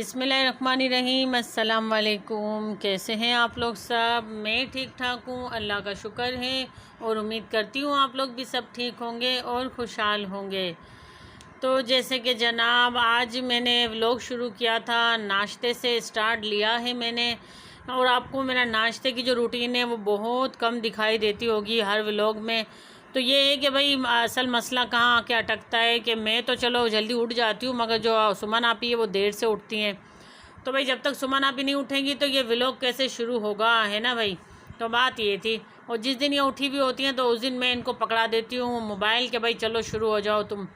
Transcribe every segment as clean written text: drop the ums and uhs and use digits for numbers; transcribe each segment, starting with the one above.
बिस्मिल्लाहिर्रहमानिर्रहीम। अस्सलाम वालेकुम। कैसे हैं आप लोग सब? मैं ठीक ठाक हूँ, अल्लाह का शुक्र है और उम्मीद करती हूँ आप लोग भी सब ठीक होंगे और खुशहाल होंगे। तो जैसे कि जनाब, आज मैंने व्लॉग शुरू किया था, नाश्ते से स्टार्ट लिया है मैंने। और आपको मेरा नाश्ते की जो रूटीन है वो बहुत कम दिखाई देती होगी हर व्लॉग में। तो ये है कि भाई असल मसला कहाँ आके अटकता है कि मैं तो चलो जल्दी उठ जाती हूँ, मगर जो सुमन आपी है वो देर से उठती हैं। तो भाई जब तक सुमन आपी नहीं उठेंगी तो ये व्लॉग कैसे शुरू होगा, है ना भाई। तो बात ये थी। और जिस दिन ये उठी भी होती हैं तो उस दिन मैं इनको पकड़ा देती हूँ मोबाइल के, भाई चलो शुरू हो जाओ तुम।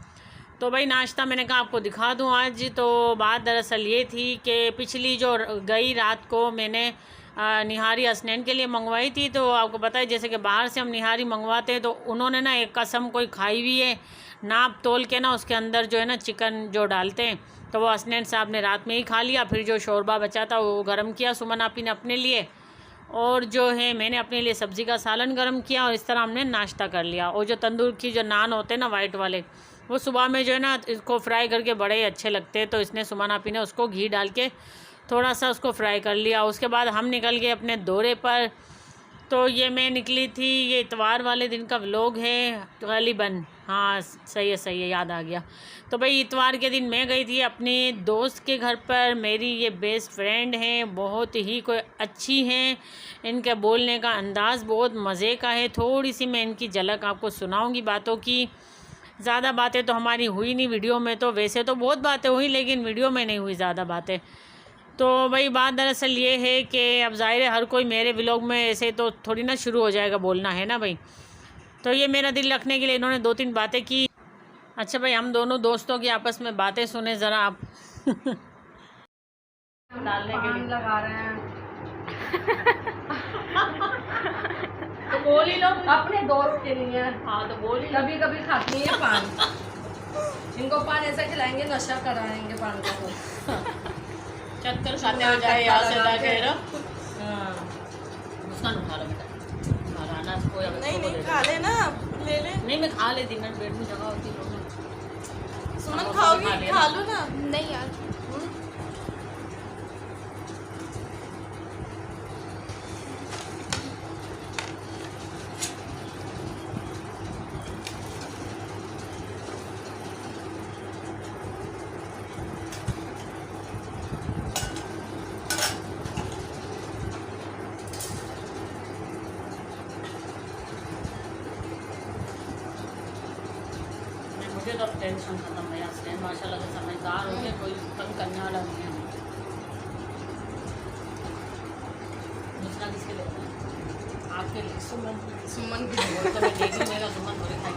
तो भाई नाश्ता मैंने कहा आपको दिखा दूँ आज। तो बात दरअसल ये थी कि पिछली जो गई रात को मैंने निहारी हसनैन के लिए मंगवाई थी। तो आपको पता है जैसे कि बाहर से हम निहारी मंगवाते हैं तो उन्होंने ना एक कसम कोई खाई हुई है, नाप तोल के ना उसके अंदर जो है ना चिकन जो डालते हैं। तो वो हसनैन साहब ने रात में ही खा लिया। फिर जो शोरबा बचा था वो गर्म किया सुमन आपी ने अपने लिए, और जो है मैंने अपने लिए सब्ज़ी का सालन गर्म किया, और इस तरह हमने नाश्ता कर लिया। और जो तंदूर की जो नान होते हैं ना वाइट वाले, वो सुबह में जो है ना इसको फ्राई करके बड़े ही अच्छे लगते हैं। तो इसने सुमन आपी ने उसको घी डाल के थोड़ा सा उसको फ्राई कर लिया। उसके बाद हम निकल गए अपने दौरे पर। तो ये मैं निकली थी, ये इतवार वाले दिन का व्लॉग है ग़ालिबन। हाँ सही है, याद आ गया। तो भाई इतवार के दिन मैं गई थी अपने दोस्त के घर पर। मेरी ये बेस्ट फ्रेंड हैं, बहुत ही कोई अच्छी हैं। इनके बोलने का अंदाज़ बहुत मज़े का है। थोड़ी सी मैं इनकी झलक आपको सुनाऊंगी बातों की। ज़्यादा बातें तो हमारी हुई नहीं वीडियो में, तो वैसे तो बहुत बातें हुई लेकिन वीडियो में नहीं हुई ज़्यादा बातें। तो भाई बात दरअसल ये है कि अब ज़ाहिर है हर कोई मेरे व्लॉग में ऐसे तो थोड़ी ना शुरू हो जाएगा बोलना, है ना भाई। तो ये मेरा दिल रखने के लिए इन्होंने 2-3 बातें की। अच्छा भाई, हम दोनों दोस्तों की आपस में बातें सुने ज़रा आप। डालने के लिए लगा रहे हैं। तो बोल ही लो अपने दोस्त के लिए। हाँ तो बोल ही। कभी कभी खाती है पान। इनको पान ऐसा खिलाएंगे नशा कराएंगे पान का। तो चक्कर खाते हो जाए यहाँ से जाके ना। मुस्कान उठा लो बेटा, खाना कोई नहीं खा ले ना, ले ले। नहीं मैं खा लेती, मेरे पेट में जगह होती है। सुमन खाओगी? खा लो ना। नहीं यार, मुझे तो अब टेंशन खत्म है यार। माशाल्लाह से समझदार हो गए, कोई तंग करने वाला नहीं है। दूसरा किसके लिए? आपके लिए। सुमन की तो मैं देखी मेरा सुमन थोड़ी खाई।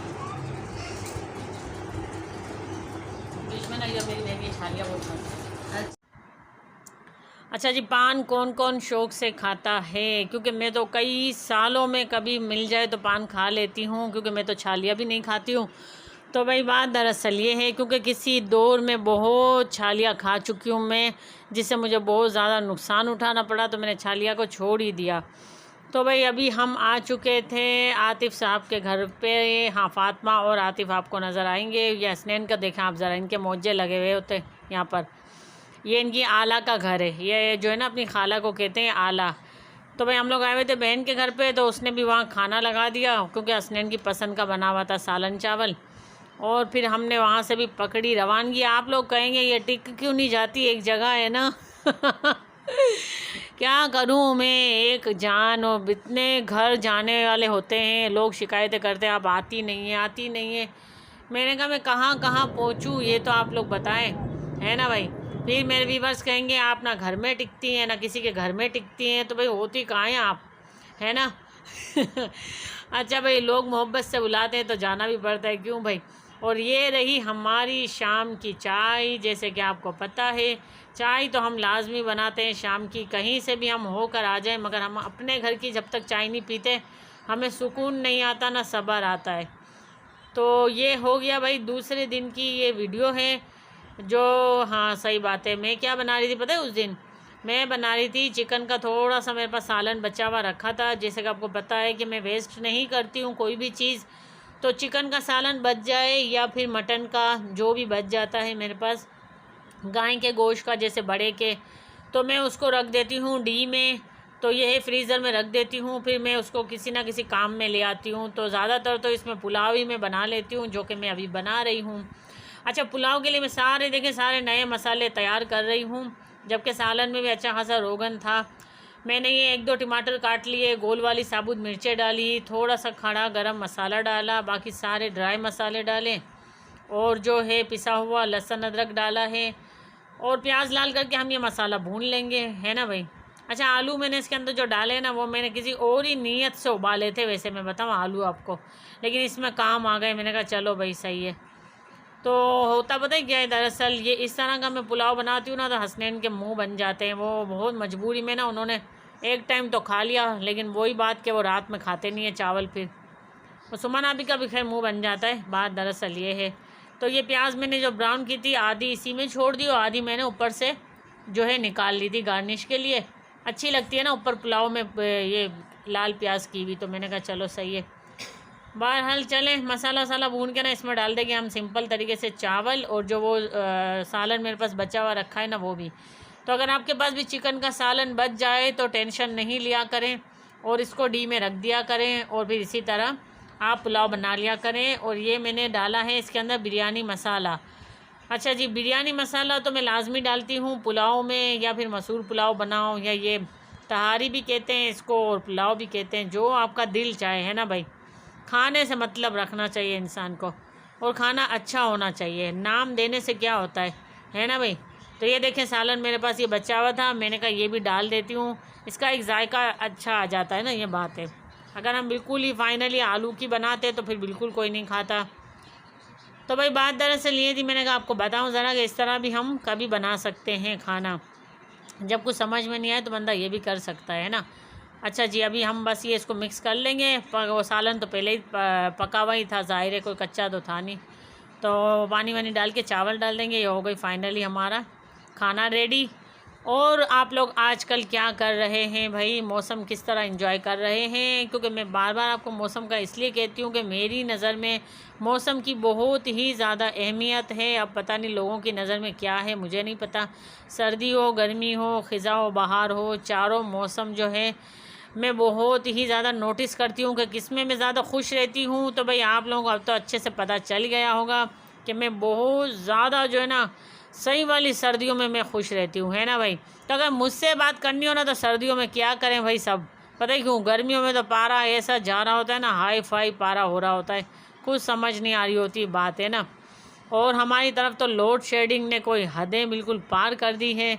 बीच में ना ये मेरी बहन छालियाँ बहुत खाती। अच्छा जी, पान कौन कौन शौक़ से खाता है? क्योंकि मैं तो कई सालों में कभी मिल जाए तो पान खा लेती हूँ, क्योंकि मैं तो छालियाँ भी नहीं खाती हूँ। तो भाई बात दरअसल ये है क्योंकि किसी दौर में बहुत छालियाँ खा चुकी हूँ मैं, जिससे मुझे बहुत ज़्यादा नुकसान उठाना पड़ा, तो मैंने छालियाँ को छोड़ ही दिया। तो भाई अभी हम आ चुके थे आतिफ़ साहब के घर पे। हाँ, फ़ातिमा और आतिफ़ आपको नज़र आएंगे। ये हसनैन का देखें आप ज़रा, इनके मोजे लगे हुए होते यहाँ पर। ये इनकी आला का घर है, ये जो है ना अपनी खाला को कहते हैं आला। तो भाई हम लोग आए हुए थे बहन के घर पे, तो उसने भी वहाँ खाना लगा दिया क्योंकि हसनैन की पसंद का बना हुआ था सालन चावल। और फिर हमने वहाँ से भी पकड़ी रवानगी। आप लोग कहेंगे ये टिक क्यों नहीं जाती, एक जगह है ना। क्या करूँ मैं, एक जान, और इतने घर जाने वाले होते हैं, लोग शिकायतें करते हैं आप आती नहीं है, आती नहीं है। मैंने कहा मैं कहाँ कहाँ पहुँचूँ ये तो आप लोग बताएं, है ना भाई। फिर मेरे व्यूअर्स कहेंगे आप ना घर में टिकती हैं ना किसी के घर में टिकती हैं, तो भाई होती कहाँ हैं आप, है ना। अच्छा भाई, लोग मोहब्बत से बुलाते हैं तो जाना भी पड़ता है, क्यों भाई। और ये रही हमारी शाम की चाय। जैसे कि आपको पता है चाय तो हम लाजमी बनाते हैं शाम की, कहीं से भी हम होकर आ जाएं, मगर हम अपने घर की जब तक चाय नहीं पीते हमें सुकून नहीं आता, ना सब्र आता है। तो ये हो गया भाई दूसरे दिन की ये वीडियो है जो, हाँ सही बात है। मैं क्या बना रही थी पता है उस दिन? मैं बना रही थी चिकन का थोड़ा सा, मेरे पास सालन बचा हुआ रखा था। जैसे कि आपको पता है कि मैं वेस्ट नहीं करती हूँ कोई भी चीज़, तो चिकन का सालन बच जाए या फिर मटन का जो भी बच जाता है मेरे पास, गाय के गोश्त का, जैसे बड़े के, तो मैं उसको रख देती हूँ डी में, तो यह फ्रीज़र में रख देती हूँ। फिर मैं उसको किसी ना किसी काम में ले आती हूँ। तो ज़्यादातर तो इसमें पुलाव ही मैं बना लेती हूँ, जो कि मैं अभी बना रही हूँ। अच्छा, पुलाव के लिए मैं सारे नए मसाले तैयार कर रही हूँ, जबकि सालन में भी अच्छा खासा रोगन था। मैंने ये 1-2 टमाटर काट लिए, गोल वाली साबुत मिर्चें डाली, थोड़ा सा खड़ा गरम मसाला डाला, बाकी सारे ड्राई मसाले डाले, और जो है पिसा हुआ लहसुन अदरक डाला है, और प्याज लाल करके हम ये मसाला भून लेंगे, है ना भाई। अच्छा, आलू मैंने इसके अंदर जो डाले ना, वो मैंने किसी और ही नीयत से उबाले थे, वैसे मैं बताऊँ आलू आपको, लेकिन इसमें काम आ गए। मैंने कहा चलो भाई सही है। तो होता पता है क्या है, दरअसल ये इस तरह का मैं पुलाव बनाती हूँ ना, तो हसनैन के मुंह बन जाते हैं। वो बहुत मजबूरी में ना, उन्होंने एक टाइम तो खा लिया, लेकिन वही बात कि वो रात में खाते नहीं है चावल। फिर वो सुमन आबी का भी खैर मुँह बन जाता है। बात दरअसल ये है। तो ये प्याज मैंने जो ब्राउन की थी, आधी इसी में छोड़ दी और आधी मैंने ऊपर से जो है निकाल ली थी गार्निश के लिए। अच्छी लगती है ना ऊपर पुलाव में ये लाल प्याज की भी, तो मैंने कहा चलो सही है। बहरहाल चलें, मसाला वसाला भून के ना इसमें डाल देंगे हम सिंपल तरीके से चावल, और जो वो सालन मेरे पास बचा हुआ रखा है ना, वो भी। तो अगर आपके पास भी चिकन का सालन बच जाए तो टेंशन नहीं लिया करें, और इसको डी में रख दिया करें, और फिर इसी तरह आप पुलाव बना लिया करें। और ये मैंने डाला है इसके अंदर बिरयानी मसाला। अच्छा जी, बिरयानी मसाला तो मैं लाजमी डालती हूँ पुलाव में, या फिर मसूर पुलाव बनाओ, या ये तहारी भी कहते हैं इसको और पुलाव भी कहते हैं, जो आपका दिल चाहे, है ना भाई। खाने से मतलब रखना चाहिए इंसान को, और खाना अच्छा होना चाहिए। नाम देने से क्या होता है ना भाई। तो ये देखें, सालन मेरे पास ये बचा हुआ था, मैंने कहा ये भी डाल देती हूँ, इसका एक जायका अच्छा आ जाता है ना, ये बात है। अगर हम बिल्कुल ही फाइनली आलू की बनाते तो फिर बिल्कुल कोई नहीं खाता। तो भाई बात दरअसल ये थी, मैंने कहा आपको बताऊँ ज़रा कि इस तरह भी हम कभी बना सकते हैं खाना। जब कुछ समझ में नहीं आए तो बंदा ये भी कर सकता है ना। अच्छा जी, अभी हम बस ये इसको मिक्स कर लेंगे। वो सालन तो पहले ही पका हुआ ही था, ज़ाहिर है कोई कच्चा तो था नहीं। तो पानी वानी डाल के चावल डाल देंगे। ये हो गई फाइनली हमारा खाना रेडी। और आप लोग आजकल क्या कर रहे हैं भाई, मौसम किस तरह एंजॉय कर रहे हैं? क्योंकि मैं बार बार आपको मौसम का इसलिए कहती हूँ कि मेरी नज़र में मौसम की बहुत ही ज़्यादा अहमियत है। अब पता नहीं लोगों की नज़र में क्या है, मुझे नहीं पता। सर्दी हो, गर्मी हो, ख़िज़ा हो, बहार हो, चारों मौसम जो है मैं बहुत ही ज़्यादा नोटिस करती हूँ कि किस में मैं ज़्यादा खुश रहती हूँ। तो भाई आप लोगों को अब तो अच्छे से पता चल गया होगा कि मैं बहुत ज़्यादा जो है ना सही वाली सर्दियों में मैं खुश रहती हूँ, है ना भाई। तो अगर मुझसे बात करनी हो ना तो सर्दियों में क्या करें भाई सब, पता है क्यों? गर्मियों में तो पारा ऐसा जा रहा होता है ना, हाई फाई पारा हो रहा होता है, कुछ समझ नहीं आ रही होती बात, है ना। और हमारी तरफ तो लोड शेडिंग ने कोई हदें बिल्कुल पार कर दी है।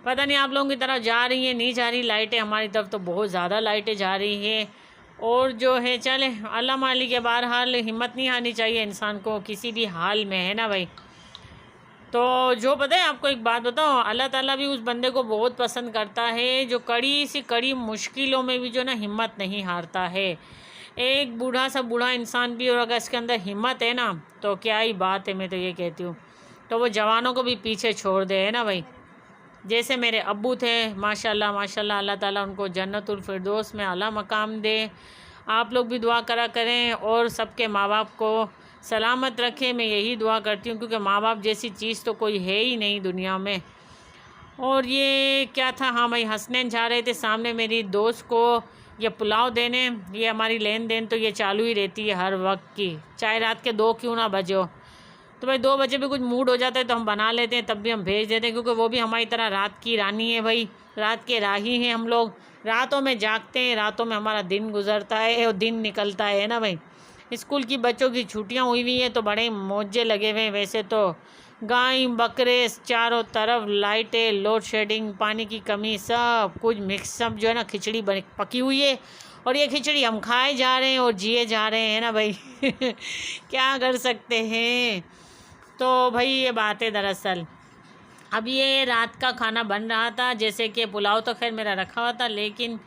पता नहीं आप लोगों की तरफ जा रही हैं नहीं जा रही लाइटें, हमारी तरफ तो बहुत ज़्यादा लाइटें जा रही हैं। और जो है चले अल्लाह मालिक के, बहरहाल हिम्मत नहीं आनी चाहिए इंसान को किसी भी हाल में, है ना भाई। तो जो पता है आपको एक बात बताओ, अल्लाह ताला भी उस बंदे को बहुत पसंद करता है जो कड़ी सी कड़ी मुश्किलों में भी जो ना हिम्मत नहीं हारता है। एक बूढ़ा सा बूढ़ा इंसान भी, और अगर इसके अंदर हिम्मत है ना तो क्या ही बात है, मैं तो ये कहती हूँ। तो वो जवानों को भी पीछे छोड़ दे, है ना भाई। जैसे मेरे अब्बू थे, माशाल्लाह माशाल्लाह, अल्लाह ताला उनको जन्नतुल फिरदौस में आला मकाम दे। आप लोग भी दुआ करा करें और सबके माँ बाप को सलामत रखें, मैं यही दुआ करती हूँ, क्योंकि माँ बाप जैसी चीज़ तो कोई है ही नहीं दुनिया में। और ये क्या था, हाँ भाई हसनैन जा रहे थे सामने मेरी दोस्त को ये पुलाव देने। ये हमारी लेन देन तो ये चालू ही रहती है हर वक्त की, चाहे रात के 2 क्यों ना बजे हो। तो भाई 2 बजे भी कुछ मूड हो जाता है तो हम बना लेते हैं, तब भी हम भेज देते हैं, क्योंकि वो भी हमारी तरह रात की रानी है भाई, रात के राही हैं हम लोग। रातों में जागते हैं, रातों में हमारा दिन गुजरता है और दिन निकलता है ना भाई। स्कूल की बच्चों की छुट्टियां हुई हुई हैं तो बड़े मौजे लगे हुए हैं। वैसे तो गाय बकरे चारों तरफ, लाइटें, लोड शेडिंग, पानी की कमी, सब कुछ मिक्सअप जो है ना, खिचड़ी पकी हुई है, और ये खिचड़ी हम खाए जा रहे हैं और जिए जा रहे हैं ना भाई। क्या कर सकते हैं। तो भाई ये बात है दरअसल। अब ये रात का खाना बन रहा था, जैसे कि पुलाव तो खैर मेरा रखा हुआ था, लेकिन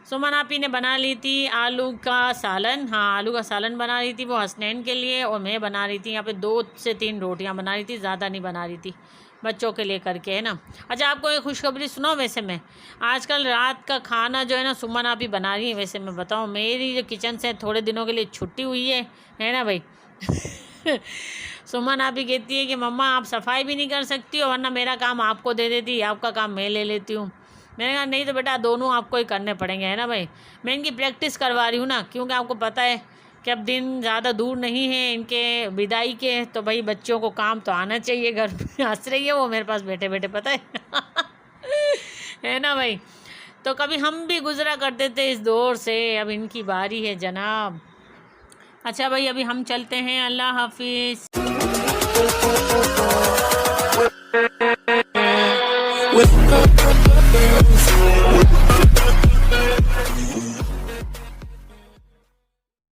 सुमन आपी ने बना ली थी आलू का सालन। हाँ, आलू का सालन बना रही थी वो हसनैन के लिए, और मैं बना रही थी यहाँ पे 2 से 3 रोटियाँ बना रही थी, ज़्यादा नहीं बना रही थी, बच्चों के लिए करके, है ना। अच्छा, आपको एक खुशखबरी सुनाओ, वैसे मैं आजकल रात का खाना जो है ना सुमन आपी बना रही है। वैसे मैं बताऊँ, मेरी जो किचन से थोड़े दिनों के लिए छुट्टी हुई है ना भाई। सुमन आप ही कहती है कि मम्मा आप सफाई भी नहीं कर सकती हो, वरना मेरा काम आपको दे देती, आपका काम मैं ले लेती हूँ। मैंने कहा नहीं तो बेटा दोनों आपको ही करने पड़ेंगे, है ना भाई। मैं इनकी प्रैक्टिस करवा रही हूँ ना, क्योंकि आपको पता है कि अब दिन ज़्यादा दूर नहीं है इनके विदाई के, तो भाई बच्चों को काम तो आना चाहिए। घर पे हंस रही है वो मेरे पास बैठे बैठे, पता है है ना भाई। तो कभी हम भी गुजरा करते थे इस दौर से, अब इनकी बारी है जनाब। अच्छा भाई अभी हम चलते हैं, अल्लाह हाफिज़।